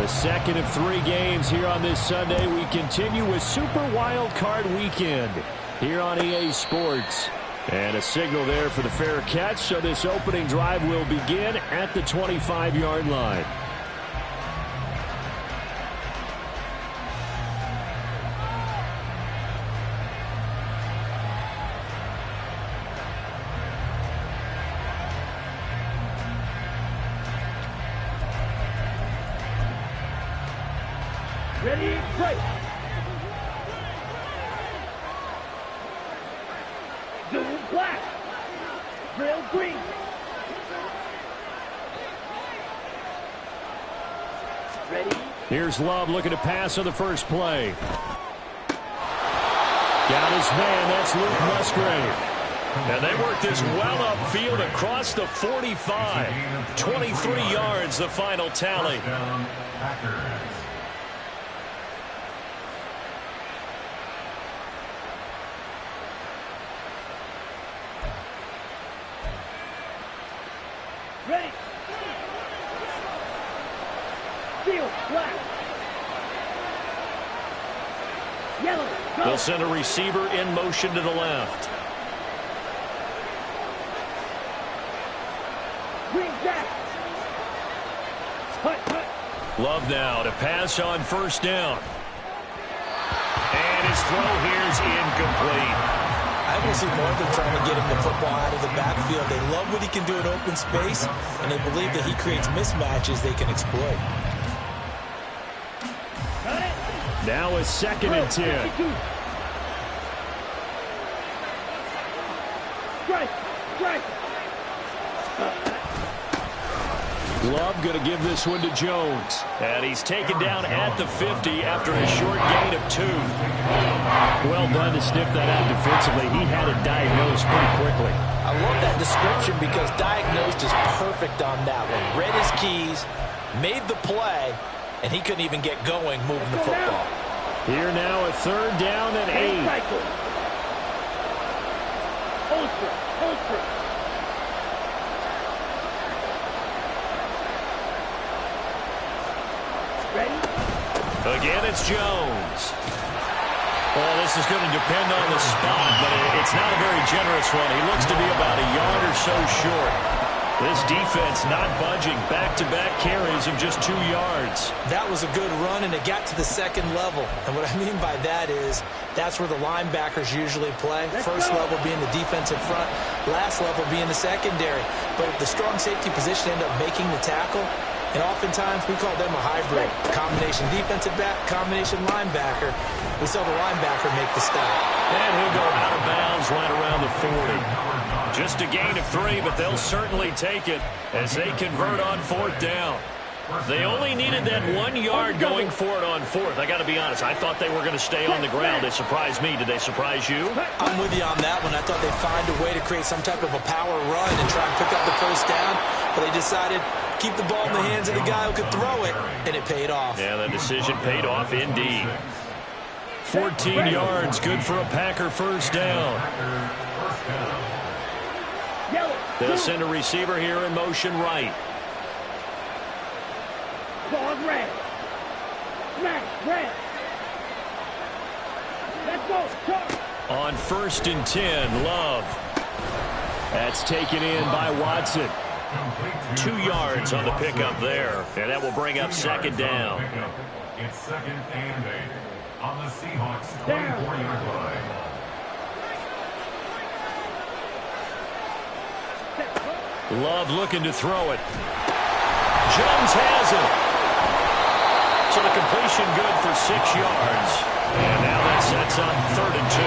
The second of 3 games here on this Sunday. We continue with Super Wild Card Weekend here on EA Sports. And a signal there for the fair catch, so this opening drive will begin at the 25-yard line. Ready, break. Blue, black. Drill, green. Ready. Here's Love looking to pass on the first play. Got his man. That's Luke Musgrave. And they work this well upfield across the 45. 23 yards, the final tally. Ready. Field, black. Yellow, go. They'll send a receiver in motion to the left. Green, jack. Hut, hut. Love now to pass on first down. And his throw here is incomplete. I will see more of them trying to get him the football out of the backfield. They love what he can do in open space, and they believe that he creates mismatches they can exploit. Now a 2nd and 10. Strike, strike. Love going to give this one to Jones. And he's taken down at the 50 after a short gain of 2. Well done to sniff that out defensively. He had it diagnosed pretty quickly. I love that description because diagnosed is perfect on that one. Read his keys, made the play, and he couldn't even get going moving the football. Here now a 3rd down and 8. Ultra, ultra. Ready? Again, it's Jones. Well, this is going to depend on the spot, but it's not a very generous one. He looks to be about a yard or so short. This defense not budging. Back-to-back carries of just 2 yards. That was a good run, and it got to the 2nd level. And what I mean by that is that's where the linebackers usually play. First level being the defensive front, last level being the secondary. But if the strong safety position ended up making the tackle, and oftentimes we call them a hybrid. Combination defensive back, combination linebacker. We saw the linebacker make the stop. And he'll go out of bounds right around the 40. Just a gain of 3, but they'll certainly take it as they convert on 4th down. They only needed that 1 yard going for it on 4th. I got to be honest, I thought they were going to stay on the ground. They surprised me. Did they surprise you? I'm with you on that one. I thought they'd find a way to create some type of a power run and try and pick up the first down, but they decided keep the ball in the hands of the guy who could throw it, and it paid off. Yeah, the decision paid off indeed. 14 yards, good for a Packer first down. They'll send a receiver here in motion right. Ball red. Smash red. Let's go. Charge. On 1st and 10, Love. That's taken in by Watson. 2 yards on the pickup there, and that will bring up 2nd down. It's 2nd and 8 on the Seahawks 24-yard line. Love looking to throw it. Jones has it. So the completion good for 6 yards. And now that sets up 3rd and 2.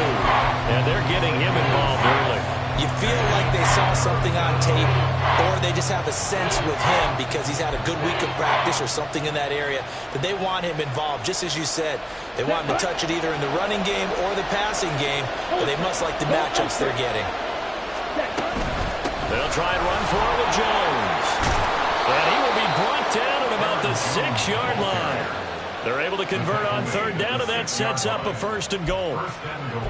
And they're getting him involved early. You feel like they saw something on tape, or they just have a sense with him because he's had a good week of practice or something in that area that they want him involved. Just as you said, they want him to touch it either in the running game or the passing game, but they must like the matchups they're getting. They'll try and run for it with Jones. And he will be brought down at about the 6-yard line. They're able to convert on 3rd down, and that sets up a 1st and goal. First and goal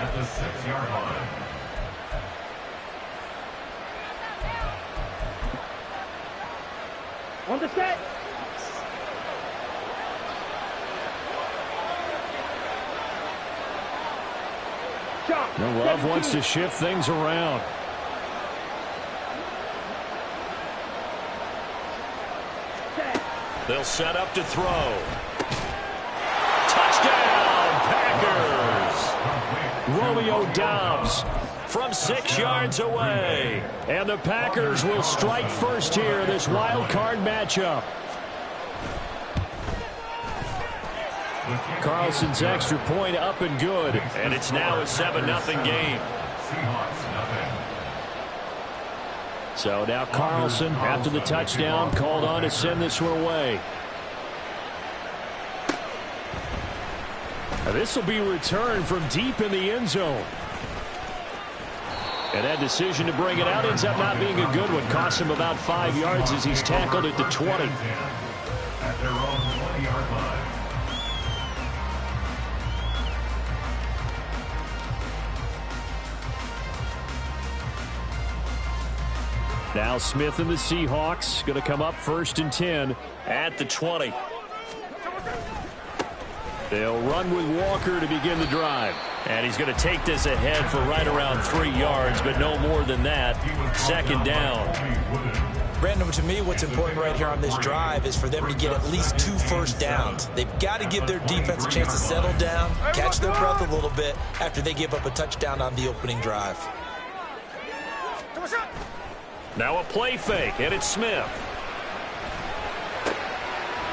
at the 6-yard line. On the set. The Love wants to shift things around. They'll set up to throw. Touchdown, Packers! Romeo Doubs from 6 yards away. And the Packers will strike first here in this wild card matchup. Carlson's extra point up and good. And it's now a 7-0 game. So now Carlson, after the touchdown, called on to send this one away. Now this will be returned from deep in the end zone. And that decision to bring it out ends up not being a good one. Costs him about 5 yards as he's tackled at the 20. At their own 20-yard line. Now Smith and the Seahawks going to come up 1st and 10 at the 20. They'll run with Walker to begin the drive. And he's going to take this ahead for right around 3 yards, but no more than that. 2nd down. Brandon, to me, what's important right here on this drive is for them to get at least 2 first downs. They've got to give their defense a chance to settle down, catch their breath a little bit after they give up a touchdown on the opening drive. Now a play fake, and it's Smith.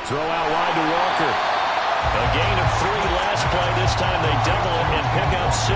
Throw out wide to Walker. A gain of 3 last play. This time they double it and pick up 6.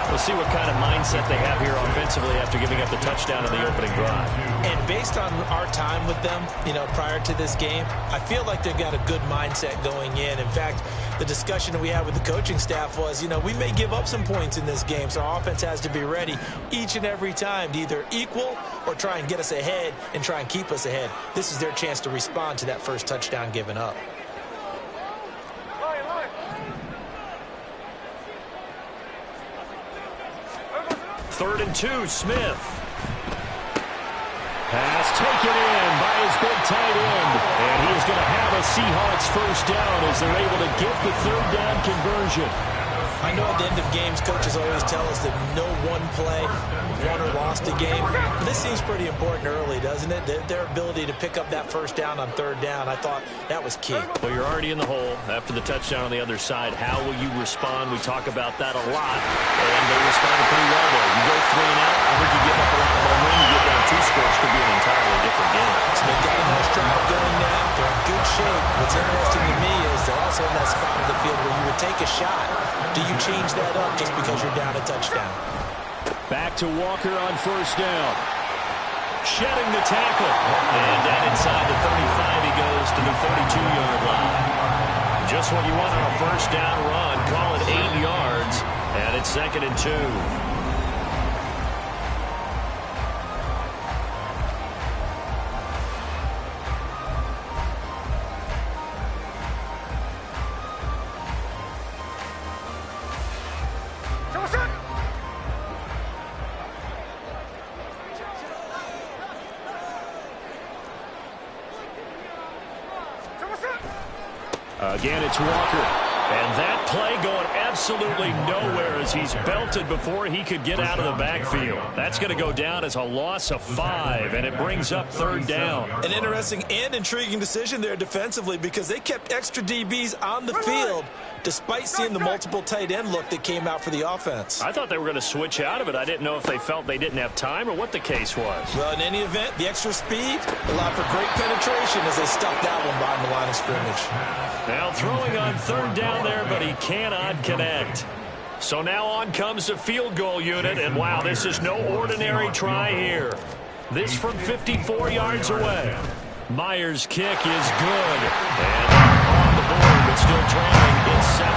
We'll see what kind of mindset they have here offensively after giving up the touchdown in the opening drive. And based on our time with them, prior to this game, I feel like they've got a good mindset going in. In fact, the discussion that we had with the coaching staff was, we may give up some points in this game, so our offense has to be ready each and every time to either equal or try and get us ahead and try and keep us ahead. This is their chance to respond to that first touchdown given up. Third and 2, Smith. Pass taken in by his big tight end. And he's going to have a Seahawks first down as they're able to get the 3rd down conversion. I know at the end of games, coaches always tell us that no one play won or lost a game. But this seems pretty important early, doesn't it? Their ability to pick up that first down on 3rd down, I thought that was key. Well, you're already in the hole after the touchdown on the other side. How will you respond? We talk about that a lot, and they responded pretty well there. You go 3 and out, I think you give up a lot of momentum. You get down 2 scores, could be an entirely different game. So they've got a nice drive going now. They're in good shape. What's interesting to me is they're also in that spot of the field where you would take a shot. Do you change that up just because you're down a touchdown? Back to Walker on 1st down. Shedding the tackle. And down inside the 35, he goes to the 32-yard line. Just what you want on a first down run. Call it 8 yards. And it's 2nd and 2. Again, it's Walker. And that play going absolutely nowhere as he's belted before he could get out of the backfield. That's going to go down as a loss of 5, and it brings up 3rd down. An interesting and intriguing decision there defensively because they kept extra DBs on the field despite seeing the multiple tight end look that came out for the offense. I thought they were going to switch out of it. I didn't know if they felt they didn't have time or what the case was. Well, in any event, the extra speed allowed for great penetration as they stuffed that one behind the line of scrimmage. Now throwing on 3rd down there, but he cannot connect. So now on comes the field goal unit, and wow, this is no ordinary try here. This from 54 yards away. Myers' kick is good. And on the board, but still trailing. It's 7-3.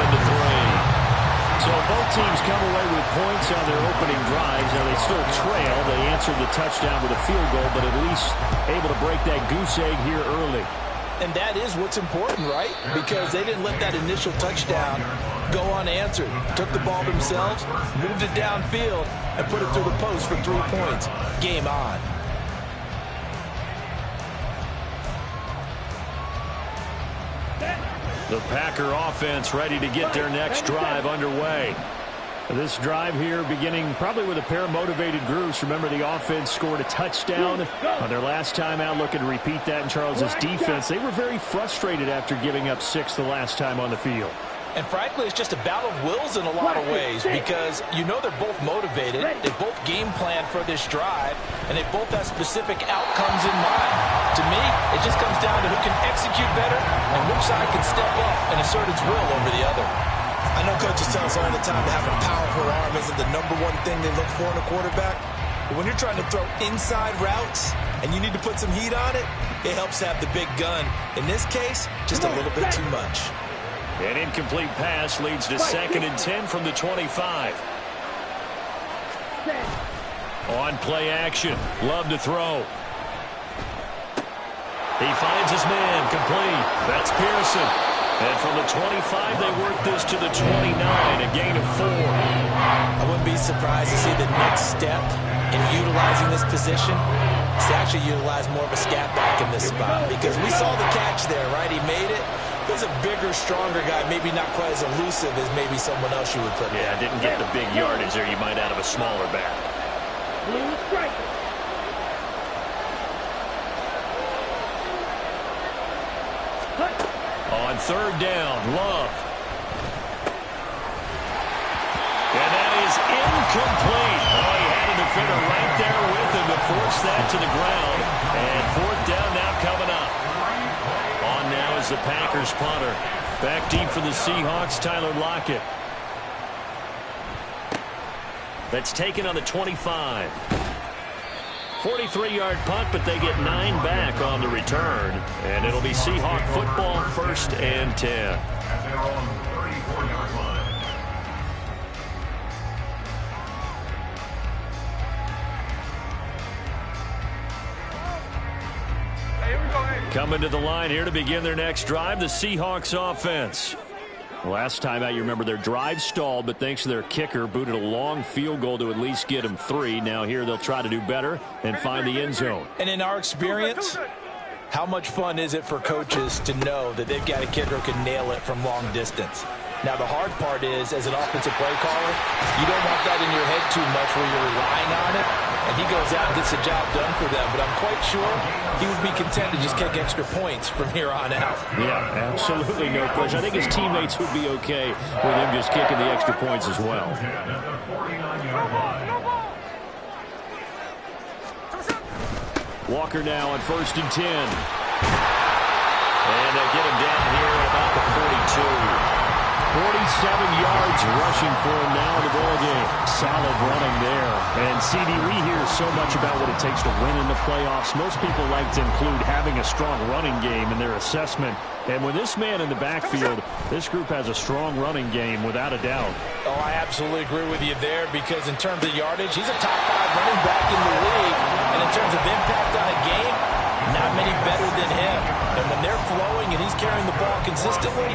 So both teams come away with points on their opening drives. Now they still trail. They answered the touchdown with a field goal, but at least able to break that goose egg here early. And that is what's important, right? Because they didn't let that initial touchdown go unanswered. Took the ball themselves, moved it downfield, and put it through the post for 3 points. Game on. The Packer offense ready to get their next drive underway. This drive here beginning probably with a pair of motivated groups. Remember, the offense scored a touchdown on their last time out, looking to repeat that in Charles's defense. They were very frustrated after giving up 6 the last time on the field. And frankly, it's just a battle of wills in a lot of ways because you know they're both motivated, they both game plan for this drive, and they both have specific outcomes in mind. To me, it just comes down to who can execute better and which side can step up and assert its will over the other. I know coaches tell us all the time that having a powerful arm isn't the #1 thing they look for in a quarterback. But when you're trying to throw inside routes and you need to put some heat on it, it helps to have the big gun. In this case, just a little bit too much. An incomplete pass leads to 2nd and 10 from the 25. On play action. Love to throw. He finds his man. Complete. That's Pearson. And from the 25, they work this to the 29, a gain of 4. I wouldn't be surprised to see the next step in utilizing this position is to actually utilize more of a scat back in this spot because we saw the catch there, right? He made it. There's a bigger, stronger guy, maybe not quite as elusive as maybe someone else you would put there. Yeah, didn't get the big yardage there you might out of a smaller back. Blue striker. On 3rd down, Love. And that is incomplete. Oh, he had a defender right there with him to force that to the ground. And 4th down now coming up. On now is the Packers punter. Back deep for the Seahawks, Tyler Lockett. That's taken on the 25. 43-yard punt, but they get 9 back on the return. And it'll be Seahawk football, 1st and 10. At their own 34-yard line. Coming to the line here to begin their next drive, the Seahawks offense. Last time out, you remember their drive stalled, but thanks to their kicker, booted a long field goal to at least get them 3. Now here they'll try to do better and find the end zone. And in our experience, how much fun is it for coaches to know that they've got a kicker who can nail it from long distance? Now, the hard part is, as an offensive play caller, you don't want that in your head too much where you're relying on it, and he goes out and gets the job done for them. But I'm quite sure he would be content to just kick extra points from here on out. Yeah, absolutely no question. I think his teammates would be okay with him just kicking the extra points as well. Walker now on 1st and 10. And they'll get him down here at about the 42. 47 yards rushing for him now in the ballgame. Solid running there. And, CD, we hear so much about what it takes to win in the playoffs. Most people like to include having a strong running game in their assessment. And with this man in the backfield, this group has a strong running game without a doubt. Oh, I absolutely agree with you there because in terms of yardage, he's a top 5 running back in the league. And in terms of impact on a game, not many better than him. And when they're flowing and he's carrying the ball consistently,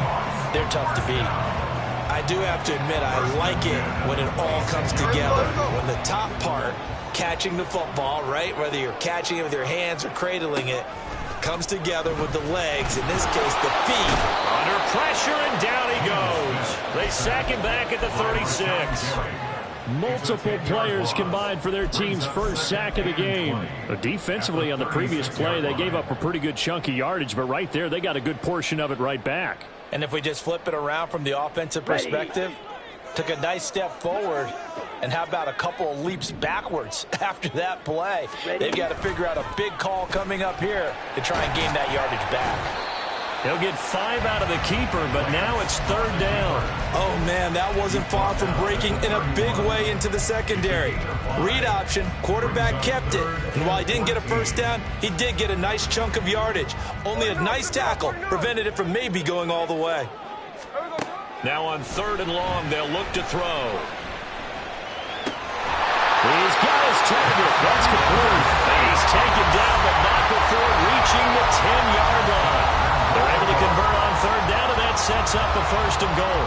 they're tough to beat. I do have to admit, I like it when it all comes together. When the top part, catching the football, right, whether you're catching it with your hands or cradling it, comes together with the legs, in this case, the feet. Under pressure, and down he goes. They sack him back at the 36. Multiple players combined for their team's first sack of the game. Defensively on the previous play, they gave up a pretty good chunk of yardage, but right there, they got a good portion of it right back. And if we just flip it around from the offensive perspective, took a nice step forward, and how about a couple of leaps backwards after that play? They've got to figure out a big call coming up here to try and gain that yardage back. He'll get 5 out of the keeper, but now it's 3rd down. Oh, man, that wasn't far from breaking in a big way into the secondary. Read option, quarterback kept it, and while he didn't get a first down, he did get a nice chunk of yardage. Only a nice tackle prevented it from maybe going all the way. Now on 3rd and long, they'll look to throw. He's got his target. That's complete. He's taken down, but not before reaching the 10-yard line. They're able to convert on 3rd down, and that sets up a 1st and goal.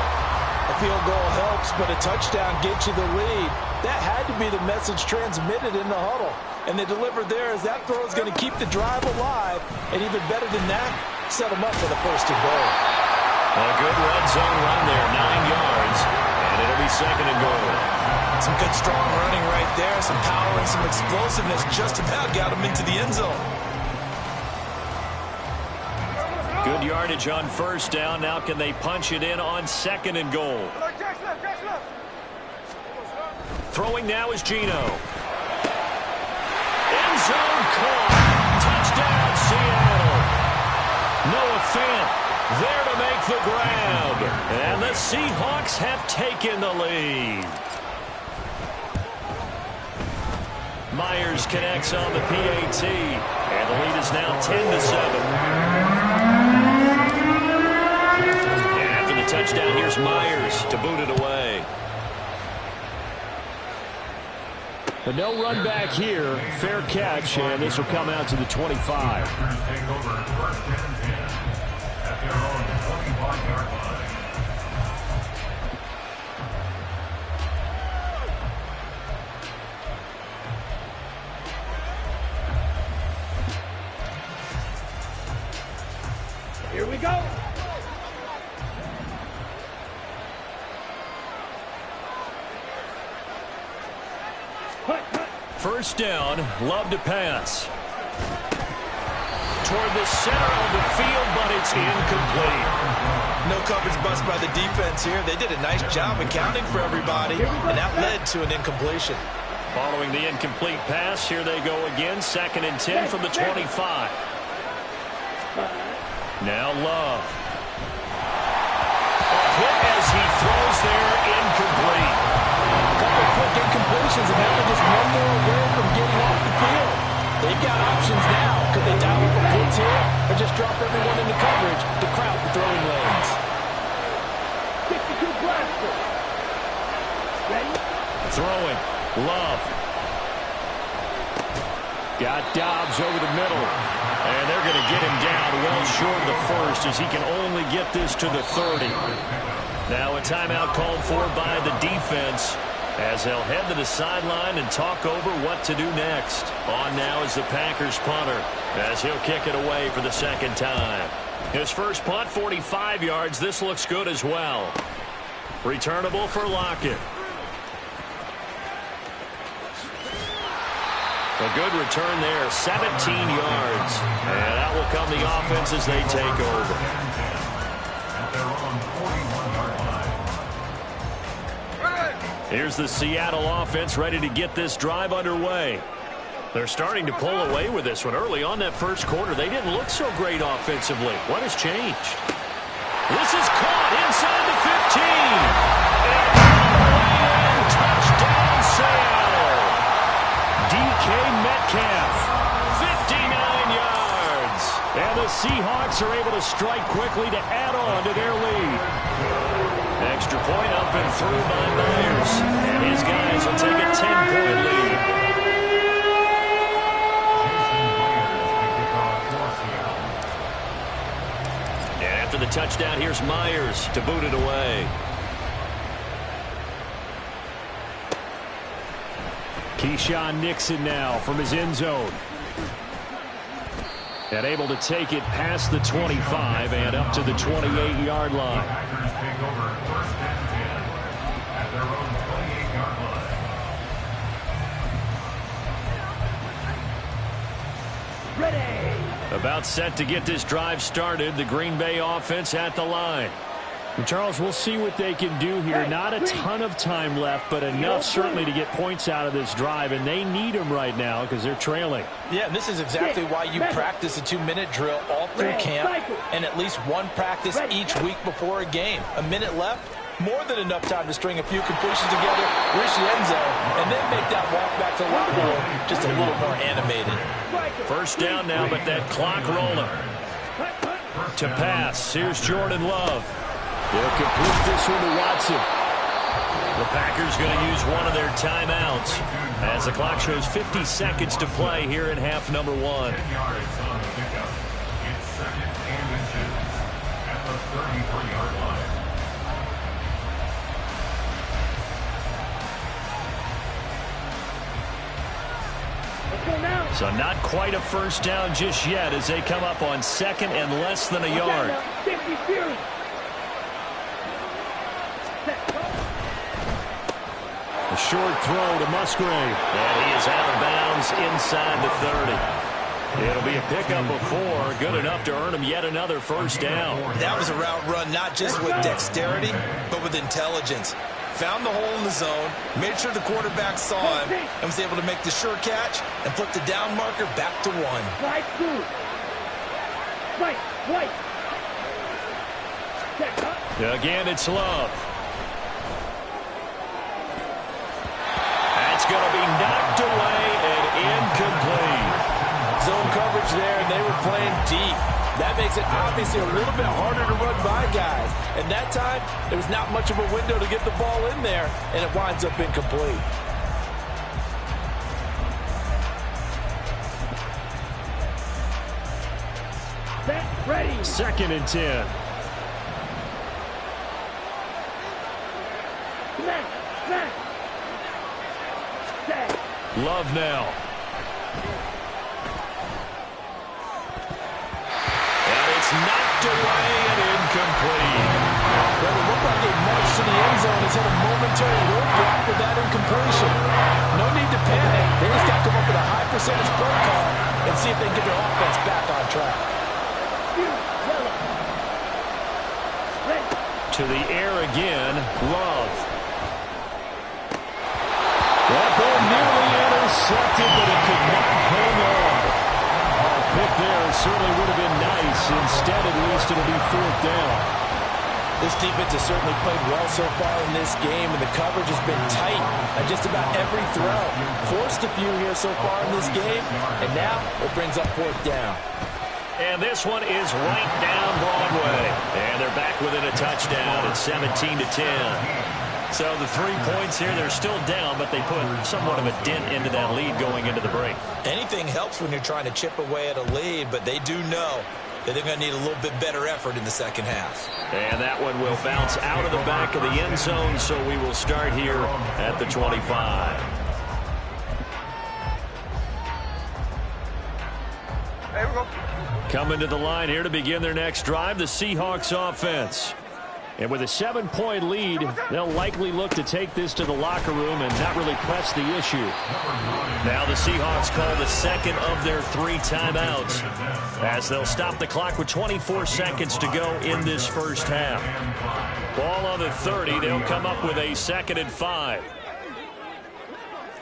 A field goal helps, but a touchdown gets you the lead. That had to be the message transmitted in the huddle. And they delivered there as that throw is going to keep the drive alive. And even better than that, set them up for the 1st and goal. A good red zone run there, 9 yards. And it'll be second and goal. Some good strong running right there. Some power and some explosiveness just about got him into the end zone. Good yardage on first down. Now can they punch it in on second and goal? Throwing now is Geno. End zone caught. Touchdown, Seattle. Noah Fant there to make the grab. And the Seahawks have taken the lead. Myers connects on the PAT. And the lead is now 10-7. And after the touchdown, here's Myers to boot it away. But no run back here. Fair catch, and this will come out to the 25. Take over first and 10 at their own 25-yard line. Here we go. First down, Love to pass. Toward the center of the field, but it's incomplete. No coverage bust by the defense here. They did a nice job accounting for everybody, and that led to an incompletion. Following the incomplete pass, here they go again. Second and 10 from the 25. Now Love. A hit as he throws there, incomplete. A couple of quick incompletions, and now they're just one more away from getting off the field. They've got options now. Could they dial up a blitz here or just drop everyone into coverage to crowd the throwing lanes? 62 blaster. Ready? Throwing. Love. Got Dobbs over the middle. And they're going to get him down well short of the first as he can only get this to the 30. Now a timeout called for by the defense as they'll head to the sideline and talk over what to do next. On now is the Packers punter as he'll kick it away for the second time. His first punt, 45 yards. This looks good as well. Returnable for Lockett. A good return there, 17 yards. And that will come the offense as they take over. Here's the Seattle offense ready to get this drive underway. They're starting to pull away with this one. Early on that first quarter, they didn't look so great offensively. What has changed? This is caught inside the 15. And touchdown, Seattle. DK Metcalf, 59 yards. And the Seahawks are able to strike quickly to add on to their lead. Extra point up and through by Myers. And his guys will take a 10-point lead. And after the touchdown, here's Myers to boot it away. Keyshawn Nixon now from his end zone. And able to take it past the 25 and up to the 28-yard line. Packers take over first and 10 at their own 28-yard line. Ready. About set to get this drive started. The Green Bay offense at the line. And Charles, we'll see what they can do here. Not a ton of time left, but enough certainly to get points out of this drive, and they need them right now because they're trailing. Yeah, and this is exactly why you practice a 2-minute drill all through camp and at least one practice each week before a game. A minute left, more than enough time to string a few completions together, reach the end zone, and then make that walk back to the locker room just a little more animated. First down now, but that clock rolling. To pass, here's Jordan Love. They'll complete this one to Watson. The Packers going to use one of their timeouts as the clock shows 50 seconds to play here in half number 1. 10 yards on the pickup. It's second and inches at the 33-yard line. Let's go now. So not quite a first down just yet as they come up on second and less than a yard. 50 Fury. short throw to Musgrave. And he is out of bounds inside the 30. It'll be a pickup of 4, good enough to earn him yet another first down. That was a route run not just with dexterity, but with intelligence. Found the hole in the zone, made sure the quarterback saw him, and was able to make the sure catch and flip the down marker back to 1. Slide through. Right, right. Check up. Again, it's Love. That's going to be knocked away and incomplete. Zone coverage there, and they were playing deep. That makes it obviously a little bit harder to run by guys. And that time, there was not much of a window to get the ball in there, and it winds up incomplete. Set, ready. 2nd and 10. Smash, smash. Set. Love now. Knocked away and incomplete. Well, it looked like they marched to the end zone. Has had a momentary roadblock with that incompletion. No need to panic. They just got to come up with a high percentage play call and see if they can get their offense back on track. Yellow. Red. To the air again. Love. That ball nearly intercepted, but it could not hang on. Pick there certainly would have been nice. Instead, at least, it'll be 4th down. This defense has certainly played well so far in this game, and the coverage has been tight on just about every throw. Forced a few here so far in this game, and now it brings up 4th down. And this one is right down Broadway. And they're back within a touchdown at 17-10. So the 3 points here, they're still down, but they put somewhat of a dent into that lead going into the break. Anything helps when you're trying to chip away at a lead, but they do know that they're going to need a little bit better effort in the second half. And that one will bounce out of the back of the end zone, so we will start here at the 25. There we go. Coming to the line here to begin their next drive, the Seahawks offense. And with a 7-point lead, they'll likely look to take this to the locker room and not really press the issue. Now the Seahawks call the second of their 3 timeouts as they'll stop the clock with 24 seconds to go in this first half. Ball on the 30. They'll come up with a 2nd and 5.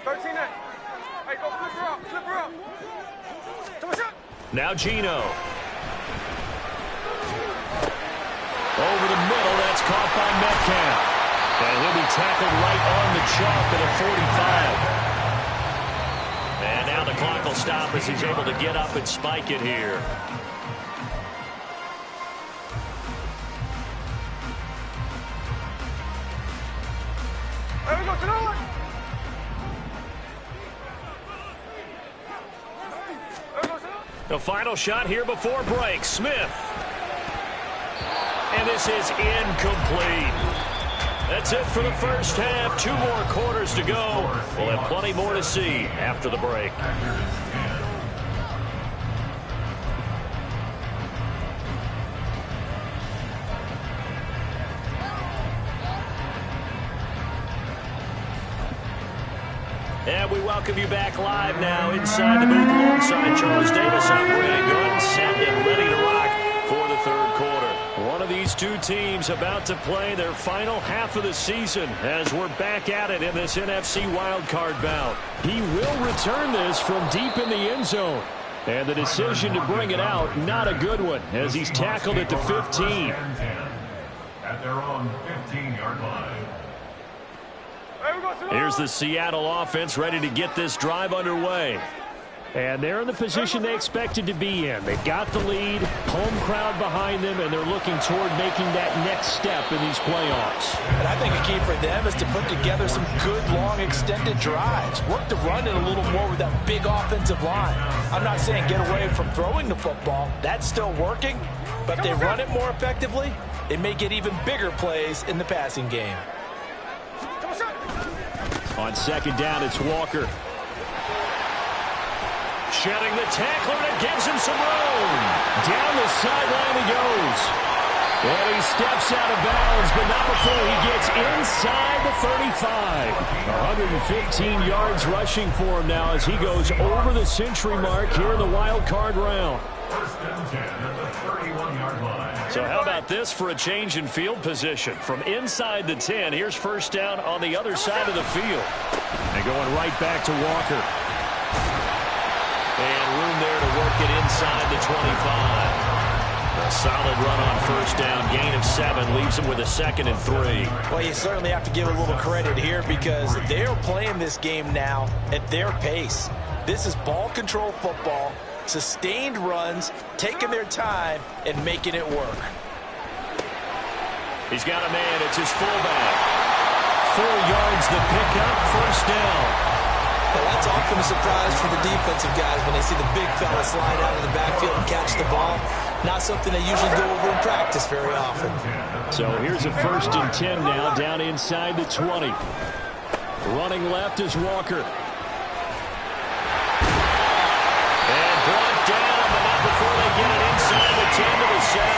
13-8. Hey, go flip her up, flip her up. Now Gino. Over the middle, that's caught by Metcalf. And he'll be tackled right on the chalk at a 45. And now the clock will stop as he's able to get up and spike it here. There we go, Tanoa. The final shot here before break. Smith. And this is incomplete. That's it for the first half. 2 more quarters to go. We'll have plenty more to see after the break. And we welcome you back live now inside the booth alongside Charles Davis. I'm Brandon Gunn, set and ready to rock for the 3rd quarter. One of these 2 teams about to play their final half of the season as we're back at it in this NFC wildcard bout. He will return this from deep in the end zone. And the decision to bring it out, not a good one, as he's tackled at the 15. At their own 15-yard line. Here's the Seattle offense ready to get this drive underway. And they're in the position they expected to be in. They've got the lead, home crowd behind them, and they're looking toward making that next step in these playoffs. And I think a key for them is to put together some good, long, extended drives. Work to run it a little more with that big offensive line. I'm not saying get away from throwing the football. That's still working. But if they run it more effectively, they may get even bigger plays in the passing game. On 2nd down, it's Walker. Shedding the tackler, and it gives him some room. Down the sideline he goes. And he steps out of bounds, but not before he gets inside the 35. 115 yards rushing for him now as he goes over the century mark here in the wild card round. First and 10 at the 31-yard line. So how about this for a change in field position? From inside the 10, here's first down on the other side of the field. And going right back to Walker. And room there to work it inside the 25. A solid run on first down. Gain of 7 leaves him with a 2nd and 3. Well, you certainly have to give a little credit here because they're playing this game now at their pace. This is ball control football, sustained runs, taking their time, and making it work. He's got a man. It's his fullback. 4 yards the pickup, first down. Well, that's often a surprise for the defensive guys when they see the big fella slide out of the backfield and catch the ball. Not something they usually go over in practice very often. So here's a 1st and 10 now, down inside the 20. Running left is Walker. And brought down, but not before they get it inside the 10 to the 7.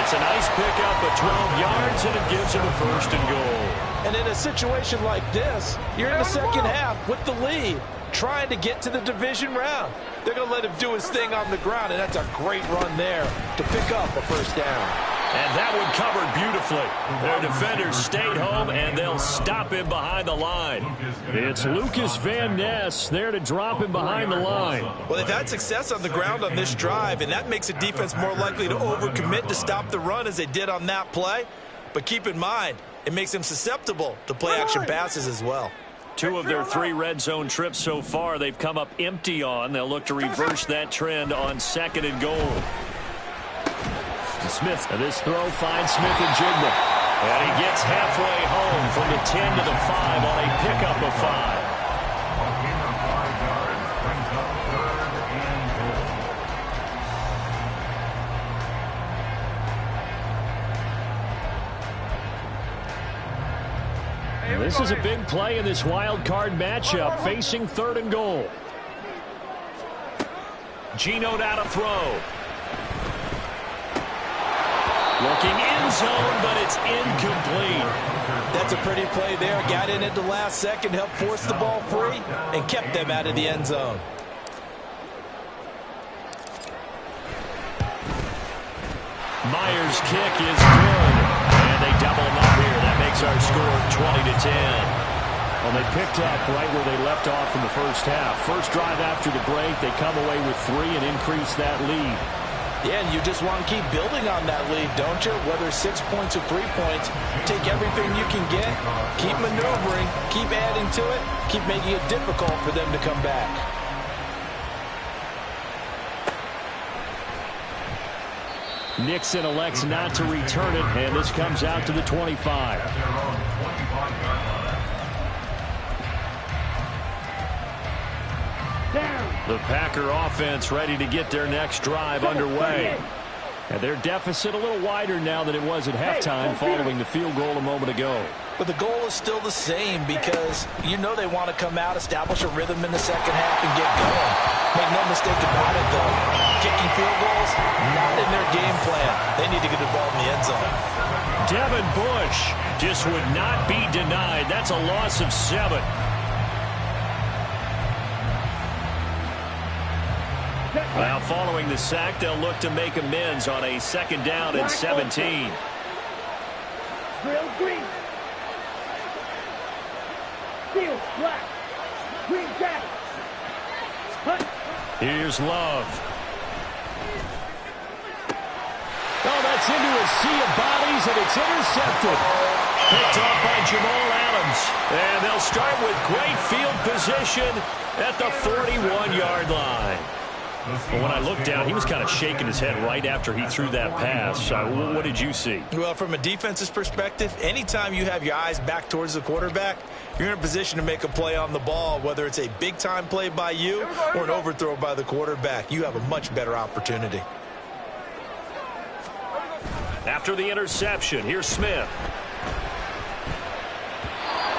It's a nice pickup of 12 yards, and it gives him a 1st and goal. And in a situation like this, you're in the second half with the lead, trying to get to the division round. They're going to let him do his thing on the ground, and that's a great run there to pick up a first down. And that one covered beautifully. Their defenders stayed home, and they'll stop him behind the line. It's Lucas Van Ness there to drop him behind the line. Well, they've had success on the ground on this drive, and that makes a defense more likely to overcommit to stop the run as they did on that play. But keep in mind, it makes them susceptible to play-action passes as well. 2 of their 3 red zone trips so far they've come up empty on. They'll look to reverse that trend on 2nd and goal. Smith, this throw finds Smith and Jigba. And he gets halfway home from the 10 to the 5 on a pickup of 5. A gain of 5 yards brings up 3rd and goal. This is a big play in this wild card matchup, facing 3rd and goal. Geno now to throw. Looking in zone, but it's incomplete. That's a pretty play there. Got in at the last second, helped force the ball free, and kept them out of the end zone. Myers' kick is good. And they double him up here. That makes our score 20-10. Well, they picked up right where they left off in the first half. First drive after the break, they come away with 3 and increase that lead. Yeah, and you just want to keep building on that lead, don't you? Whether 6 points or 3 points, take everything you can get, keep maneuvering, keep adding to it, keep making it difficult for them to come back. Nixon elects not to return it, and this comes out to the 25. The Packer offense ready to get their next drive underway. And their deficit a little wider now than it was at halftime following the field goal a moment ago. But the goal is still the same because you know they want to come out, establish a rhythm in the second half, and get going. Make no mistake about it, though. Kicking field goals, not in their game plan. They need to get the ball in the end zone. Devin Bush just would not be denied. That's a loss of 7. Well, following the sack, they'll look to make amends on a 2nd down and 17. Drill green. Steel black. Green jacket. Here's Love. Oh, that's into a sea of bodies, and it's intercepted. Picked off by Jamal Adams. And they'll start with great field position at the 41-yard line. But when I looked down, he was kind of shaking his head right after he threw that pass. What did you see? Well, from a defense's perspective, anytime you have your eyes back towards the quarterback, you're in a position to make a play on the ball, whether it's a big-time play by you or an overthrow by the quarterback. You have a much better opportunity. After the interception, here's Smith.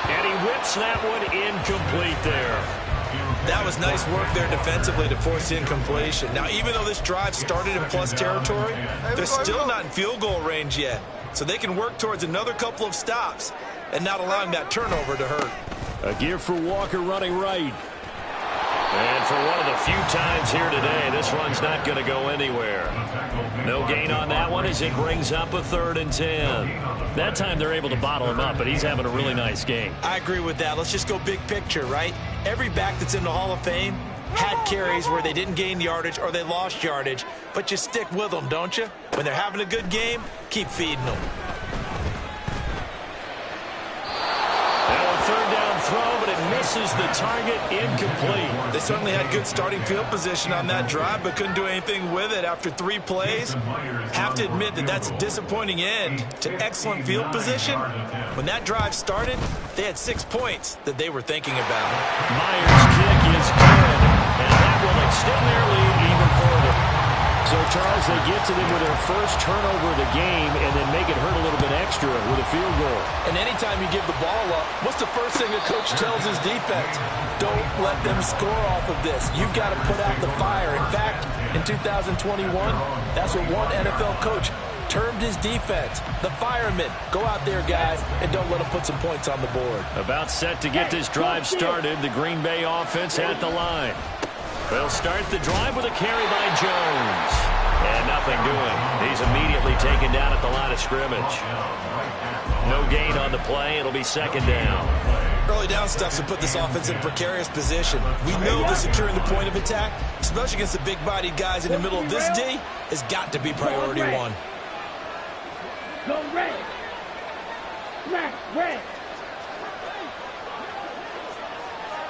And he whips that one incomplete there. That was nice work there defensively to force the incompletion. Now, even though this drive started in plus territory, they're still not in field goal range yet. So they can work towards another couple of stops and not allowing that turnover to hurt. A gear for Walker running right. And for one of the few times here today, this one's not going to go anywhere. No gain on that one as it brings up a 3rd and 10. That time they're able to bottle him up, but he's having a really nice game. I agree with that. Let's just go big picture, right? Every back that's in the Hall of Fame had carries where they didn't gain yardage or they lost yardage, but you stick with them, don't you? When they're having a good game, keep feeding them. Now a 3rd down throw, but it misses the target, incomplete. They certainly had good starting field position on that drive, but couldn't do anything with it after 3 plays. Have to admit that that's a disappointing end to excellent field position. When that drive started, they had 6 points that they were thinking about. Myers' kick is good, and that will extend their lead even further. So, Charles, they get to them with their first turnover of the game and then make it hurt a little bit extra with a field goal. And anytime you give the ball up, what's the first thing a coach tells his defense? Don't let them score off of this. You've got to put out the fire. In fact, in 2021, that's what one NFL coach termed his defense, the firemen. Go out there, guys, and don't let them put some points on the board. About set to get this drive started, the Green Bay offense at the line. They'll start the drive with a carry by Jones. And nothing doing. He's immediately taken down at the line of scrimmage. No gain on the play. It'll be 2nd down. Early down stuff to put this offense in a precarious position. We know that securing the point of attack, especially against the big-bodied guys in the middle of this D, has got to be priority 1. Go red. Black, red.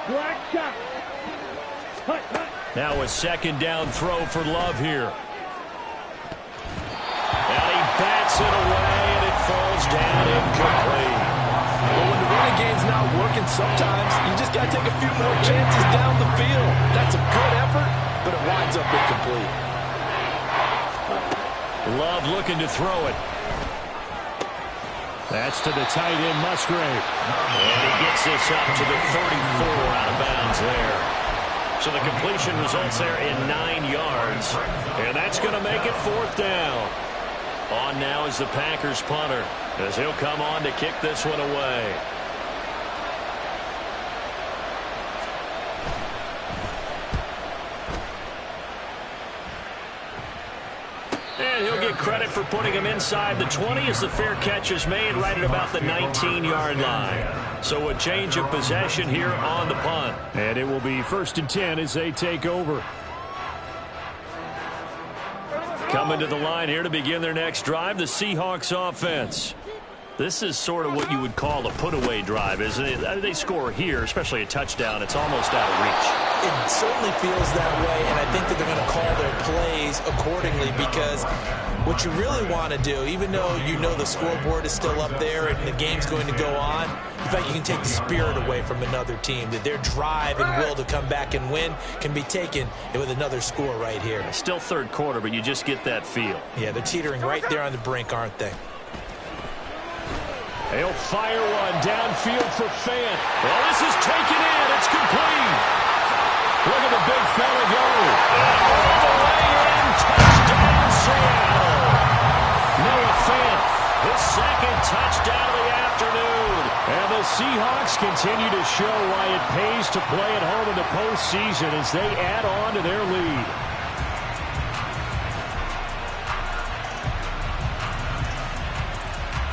Black shot. Hut, hut. Now a 2nd down throw for Love here. And he bats it away, and it falls down incomplete. But when the running game's not working, sometimes you just got to take a few more chances down the field. That's a good effort, but it winds up incomplete. Love looking to throw it. That's to the tight end, Musgrave. And he gets this up to the 34 out of bounds there. So the completion results there in 9 yards. And that's going to make it 4th down. On now is the Packers punter, as he'll come on to kick this one away. And he'll get credit for putting him inside the 20 as the fair catch is made right at about the 19-yard line. So a change of possession here on the punt. And it will be 1st and 10 as they take over. Coming to the line here to begin their next drive, the Seahawks offense. This is sort of what you would call a put-away drive, isn't it? I mean, they score here, especially a touchdown. It's almost out of reach. It certainly feels that way, and I think that they're going to call their plays accordingly because what you really want to do, even though you know the scoreboard is still up there and the game's going to go on, in fact, you can take the spirit away from another team, that their drive and will to come back and win can be taken with another score right here. Still 3rd quarter, but you just get that feel. Yeah, they're teetering right there on the brink, aren't they? He'll fire one downfield for Fant. Well, this is taken in. It's complete. Look at the big fella go. All the way in. Touchdown, Seattle. Noah Fant, his 2nd touchdown of the afternoon. And the Seahawks continue to show why it pays to play at home in the postseason as they add on to their lead.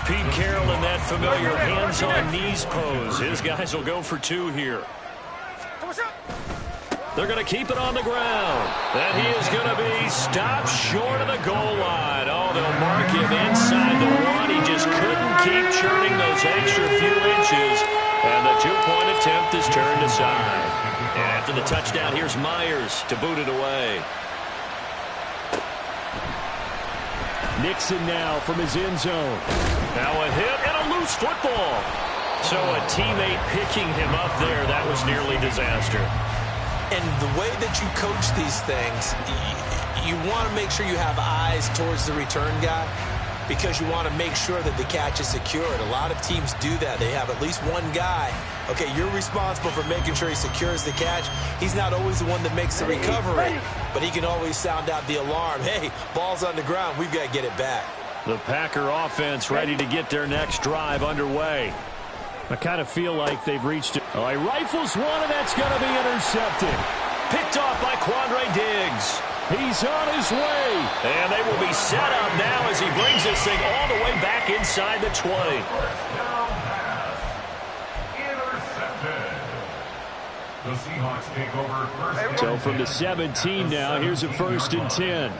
Pete Carroll in that familiar hands-on knees pose. His guys will go for 2 here. They're going to keep it on the ground. And he is going to be stopped short of the goal line. Oh, they'll mark him inside the 1. He just couldn't keep churning those extra few inches. And the 2-point attempt is turned aside. And after the touchdown, here's Myers to boot it away. Nixon now from his end zone. Now a hit and a loose football. So a teammate picking him up there, that was nearly disaster. And the way that you coach these things, you want to make sure you have eyes towards the return guy. because you want to make sure that the catch is secured. A lot of teams do that. They have at least one guy. Okay, you're responsible for making sure he secures the catch. He's not always the one that makes the recovery, but he can always sound out the alarm. Hey, ball's on the ground. We've got to get it back. The Packer offense ready to get their next drive underway. I kind of feel like they've reached it. Oh, he rifles one, and that's going to be intercepted. Picked off by Quandre Diggs. He's on his way. And they will be set up now as he brings this thing all the way back inside the 20. The Seahawks take over first. So from the 17 now, here's a 1st and 10.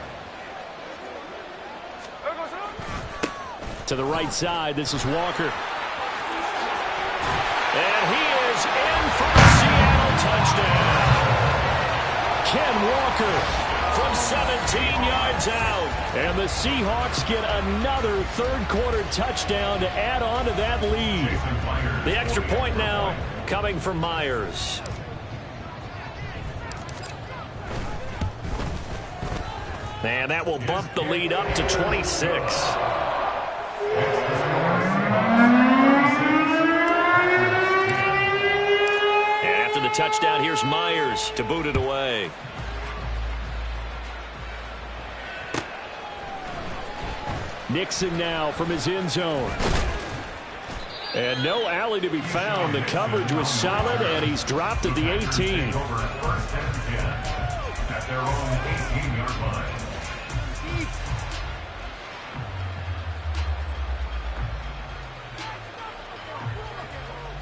To the right side, this is Walker. And he is in for the Seattle touchdown. Ken Walker from 17 yards out. And the Seahawks get another third-quarter touchdown to add on to that lead. The extra point now coming from Myers. And that will bump the lead up to 26. And after the touchdown, here's Myers to boot it away. Nixon now from his end zone. And no alley to be found. The coverage was solid, and he's dropped at the 18. At their own 18-yard line.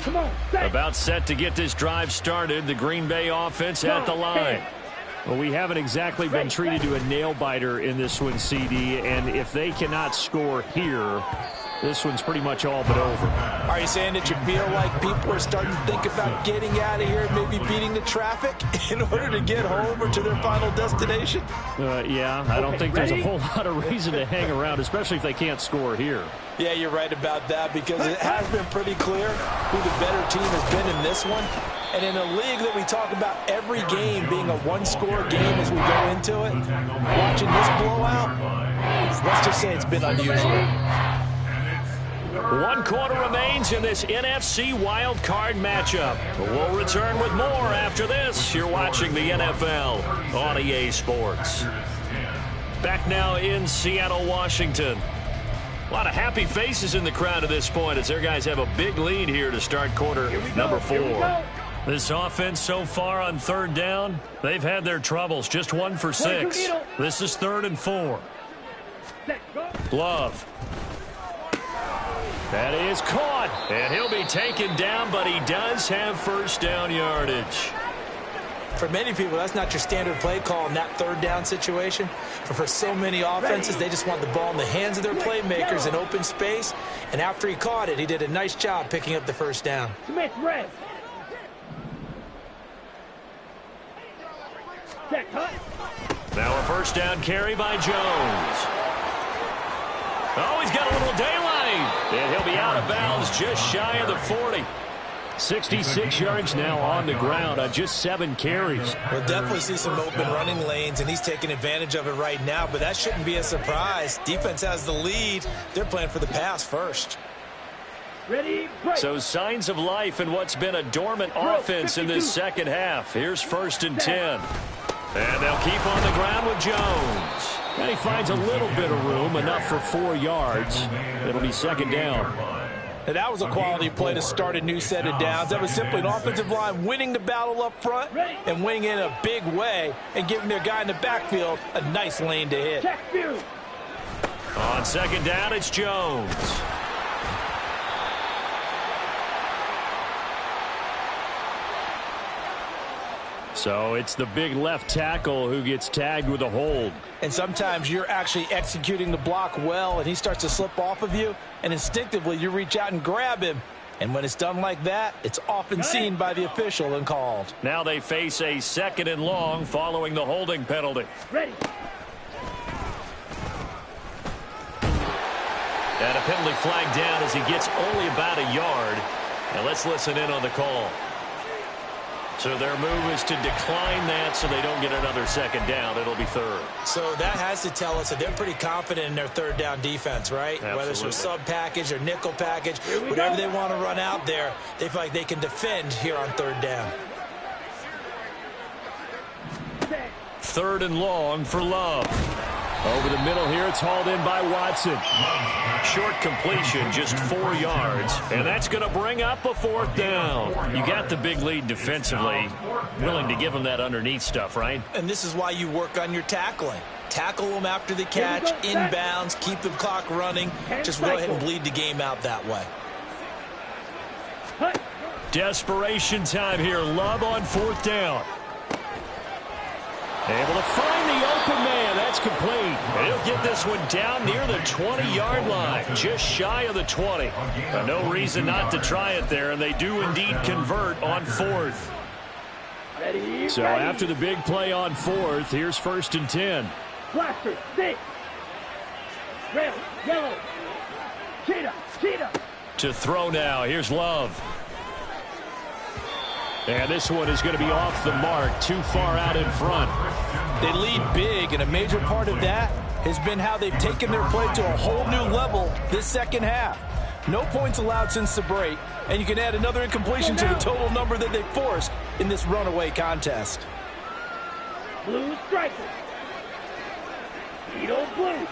Come on, about set to get this drive started. The Green Bay offense at the line. Well, we haven't exactly been treated to a nail-biter in this one, CD, and if they cannot score here, this one's pretty much all but over. Are you saying that you feel like people are starting to think about getting out of here, maybe beating the traffic in order to get home or to their final destination? Yeah, I don't think there's a whole lot of reason to hang around, especially if they can't score here. Yeah, you're right about that, because it has been pretty clear who the better team has been in this one. And in a league that we talk about every game being a one-score game as we go into it, watching this blowout, let's just say it's been unusual. 1 quarter remains in this NFC wild card matchup. We'll return with more after this. You're watching the NFL on EA Sports. Back now in Seattle, Washington. A lot of happy faces in the crowd at this point as their guys have a big lead here to start quarter number 4. This offense so far on 3rd down, they've had their troubles. Just 1 for 6. This is 3rd and 4. Love. That is caught. And he'll be taken down, but he does have 1st down yardage. For many people, that's not your standard play call in that 3rd down situation. But for so many offenses, they just want the ball in the hands of their playmakers in open space. And after he caught it, he did a nice job picking up the 1st down. Smith, red. Now a 1st down carry by Jones. Oh, he's got a little daylight. And he'll be out of bounds just shy of the 40. 66 yards now on the ground on just 7 carries. We'll definitely see some open running lanes, and he's taking advantage of it right now, but that shouldn't be a surprise. Defense has the lead. They're playing for the pass first. Ready, break. So signs of life in what's been a dormant offense in this second half. Here's 1st and 10. And they'll keep on the ground with Jones. And he finds a little bit of room, enough for 4 yards. It'll be 2nd down. And that was a quality play to start a new set of downs. That was simply an offensive line winning the battle up front and winning in a big way and giving their guy in the backfield a nice lane to hit. On 2nd down, it's Jones. So it's the big left tackle who gets tagged with a hold. And sometimes you're actually executing the block well, and he starts to slip off of you, and instinctively you reach out and grab him. And when it's done like that, it's often seen by the official and called. Now they face a 2nd and long following the holding penalty. Ready. And a penalty flag down as he gets only about a yard. And let's listen in on the call. So their move is to decline that so they don't get another second down. It'll be third. So that has to tell us that they're pretty confident in their third down defense, right? Absolutely. Whether it's their sub package or nickel package, whatever they want to run out there, they feel like they can defend here on third down. Third and long for Love. Over the middle here, it's hauled in by Watson. Short completion, just 4 yards, and that's going to bring up a fourth down. You got the big lead defensively, willing to give them that underneath stuff, right? And this is why you work on your tackling. Tackle them after the catch, inbounds, keep the clock running. Just go ahead and bleed the game out that way. Desperation time here. Love on fourth down. Able to find the open man. That's complete. And he'll get this one down near the 20-yard line, just shy of the 20. No reason not to try it there, and they do indeed convert on fourth. So after the big play on fourth, here's 1st and 10. Blaster, 6. Red, yellow. Cheetah. To throw now. Here's Love. And this one is going to be off the mark, too far out in front. They lead big, and a major part of that has been how they've taken their play to a whole new level this second half. No points allowed since the break, and you can add another incompletion to the total number that they forced in this runaway contest. Blue striker. Beetle blue.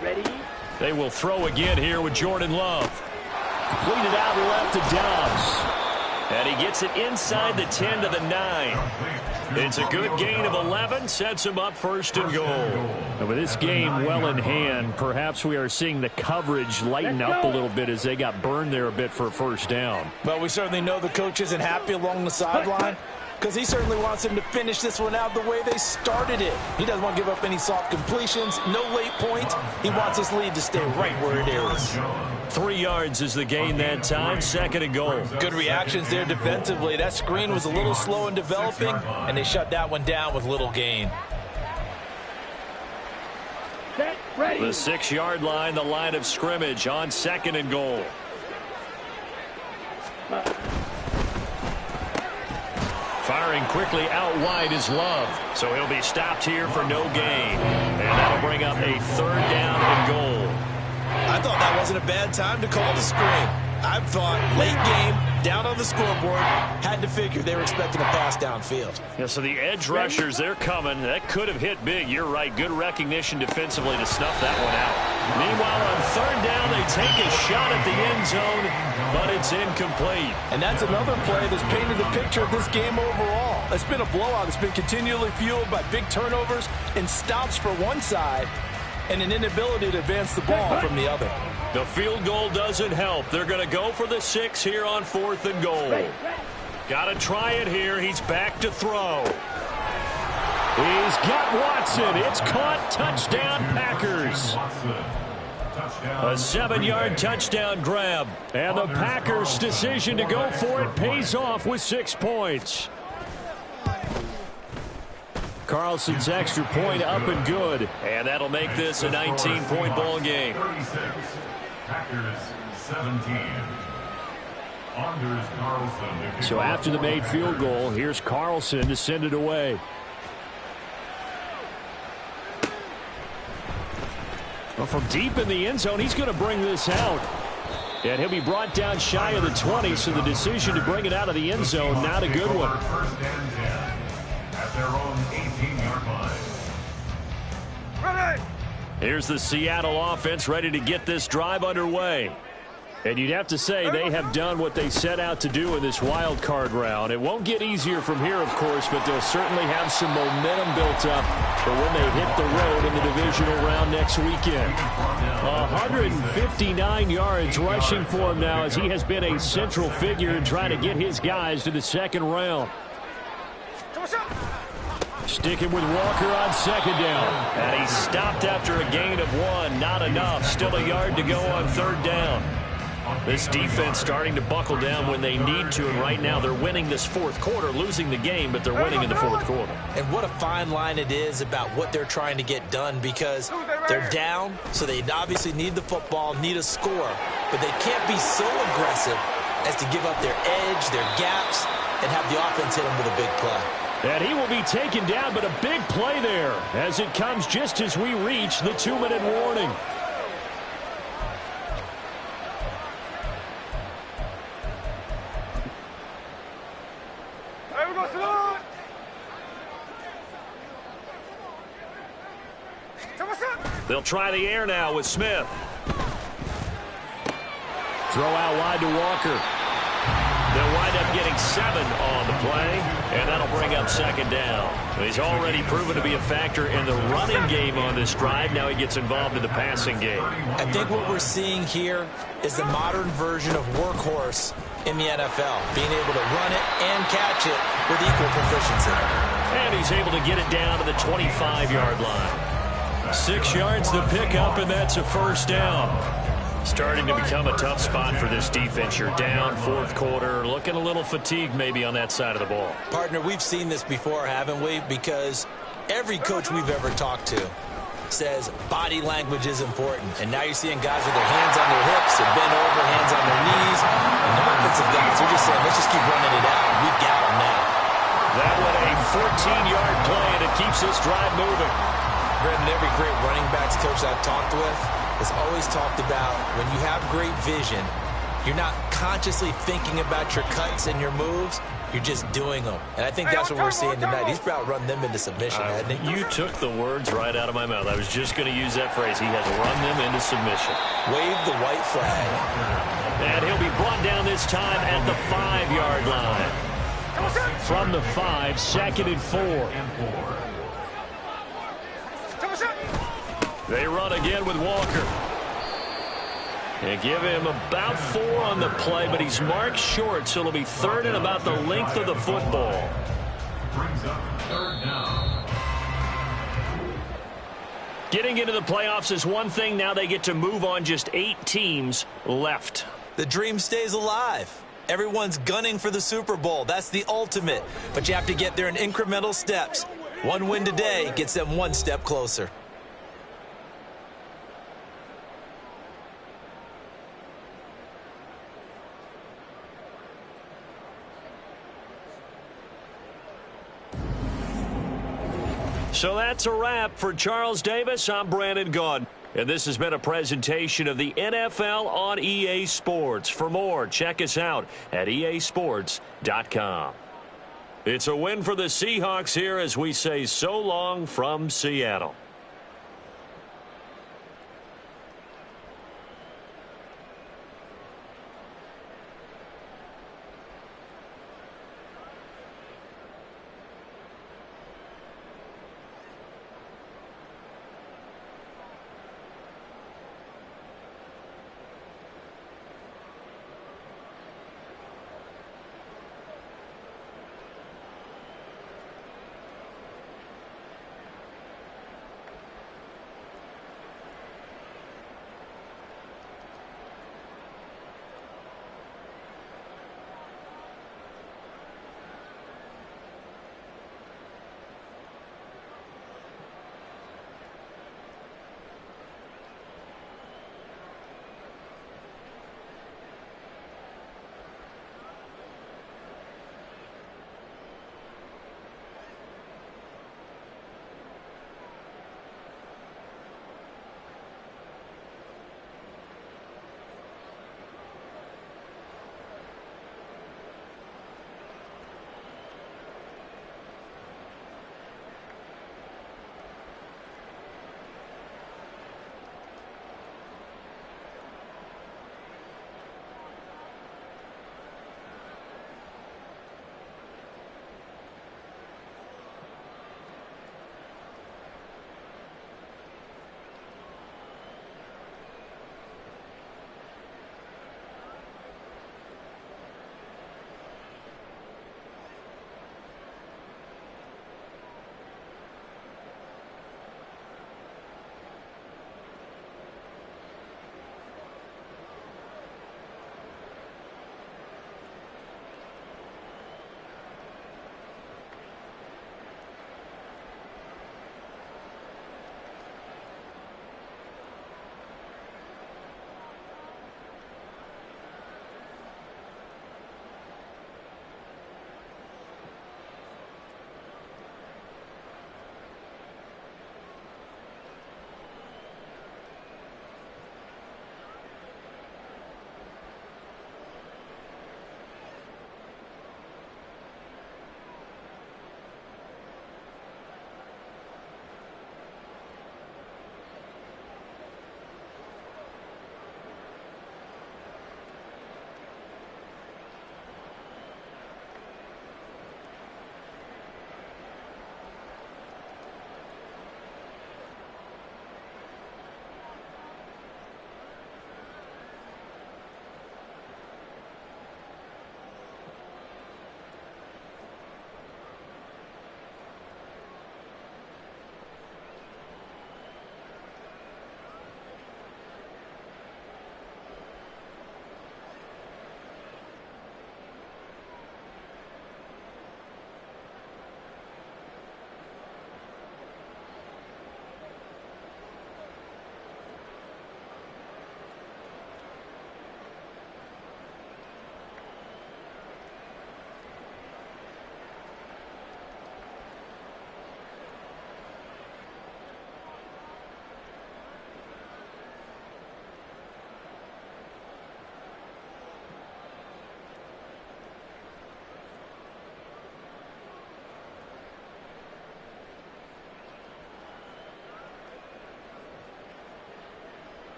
Ready? They will throw again here with Jordan Love. Completed out left to Dobbs. And he gets it inside the 10 to the 9. It's a good gain of 11, sets him up 1st and goal. And with this game well in hand, perhaps we are seeing the coverage lighten up a little bit as they got burned there a bit for a first down. Well, we certainly know the coach isn't happy along the sideline because he certainly wants them to finish this one out the way they started it. He doesn't want to give up any soft completions, no late points. He wants his lead to stay right where it is. 3 yards is the gain that time, 2nd and goal. Good reactions there defensively. That screen was a little slow in developing, and they shut that one down with little gain. Set, ready. The 6-yard line, the line of scrimmage on 2nd and goal. Firing quickly out wide is Love. So he'll be stopped here for no gain. And that'll bring up a 3rd down and goal. I thought that wasn't a bad time to call the screen. I thought late game, down on the scoreboard, had to figure they were expecting a pass downfield. Yeah, so the edge rushers, they're coming. That could have hit big. You're right. Good recognition defensively to snuff that one out. Meanwhile, on 3rd down, they take a shot at the end zone, but it's incomplete. And that's another play that's painted the picture of this game overall. It's been a blowout. It's been continually fueled by big turnovers and stops for one side and an inability to advance the ball from the other. The field goal doesn't help. They're going to go for the 6 here on 4th and goal. Got to try it here. He's back to throw. He's got Watson. It's caught. Touchdown, Packers. A 7-yard touchdown grab. And the Packers' decision to go for it pays off with 6 points. Carlson's extra point up and good. And that'll make this a 19-point ball game. 36, Packers 17. Anders Carlson. So after the made field goal, here's Carlson to send it away. Well, from deep in the end zone, he's going to bring this out. And he'll be brought down shy of the 20, so the decision to bring it out of the end zone, not a good one. 1st and 10 at their own 18-yard line. Ready. Here's the Seattle offense ready to get this drive underway. And you'd have to say they have done what they set out to do in this wild card round. It won't get easier from here, of course, but they'll certainly have some momentum built up for when they hit the road in the divisional round next weekend. 159 yards rushing for him now as he has been a central figure in trying to get his guys to the 2nd round. Sticking with Walker on 2nd down. And he stopped after a gain of 1. Not enough. Still a yard to go on 3rd down. This defense starting to buckle down when they need to, and right now they're winning this 4th quarter, losing the game, but they're winning in the 4th quarter. And what a fine line it is about what they're trying to get done, because they're down, so they obviously need the football, need a score, but they can't be so aggressive as to give up their edge, their gaps, and have the offense hit him with a big play. And he will be taken down, but a big play there as it comes just as we reach the 2-minute warning. Hey, we go salute. They'll try the air now with Smith. Throw out wide to Walker. They'll wind up getting 7 on the play, and that'll bring up second down. He's already proven to be a factor in the running game on this drive. Now he gets involved in the passing game. I think what we're seeing here is the modern version of workhorse in the NFL, being able to run it and catch it with equal proficiency. And he's able to get it down to the 25-yard line. 6 yards to pick up, and that's a first down. Starting to become a tough spot for this defense. You're down, fourth quarter, looking a little fatigued maybe on that side of the ball. Partner, we've seen this before, haven't we? Because every coach we've ever talked to says body language is important. And now you're seeing guys with their hands on their hips and bent over, hands on their knees. And the offensive guys are just saying, let's just keep running it out. We've got them now. That one a 14-yard play, and it keeps this drive moving. Brandon, every great running backs coach I've talked with has always talked about when you have great vision, you're not consciously thinking about your cuts and your moves. You're just doing them. And I think that's what we're seeing tonight. He's about running them into submission, hasn't he? You took the words right out of my mouth. I was just going to use that phrase. He has run them into submission. Wave the white flag. And he'll be brought down this time at the 5-yard line. From the 5, 2nd and 4. They run again with Walker. They give him about 4 on the play, but he's marked short, so it'll be 3rd and about the length of the football. Brings up 3rd down. Getting into the playoffs is one thing. Now they get to move on. Just 8 teams left. The dream stays alive. Everyone's gunning for the Super Bowl. That's the ultimate. But you have to get there in incremental steps. One win today gets them one step closer. So that's a wrap for Charles Davis. I'm Brandon Gaudin. And this has been a presentation of the NFL on EA Sports. For more, check us out at easports.com. It's a win for the Seahawks here as we say so long from Seattle.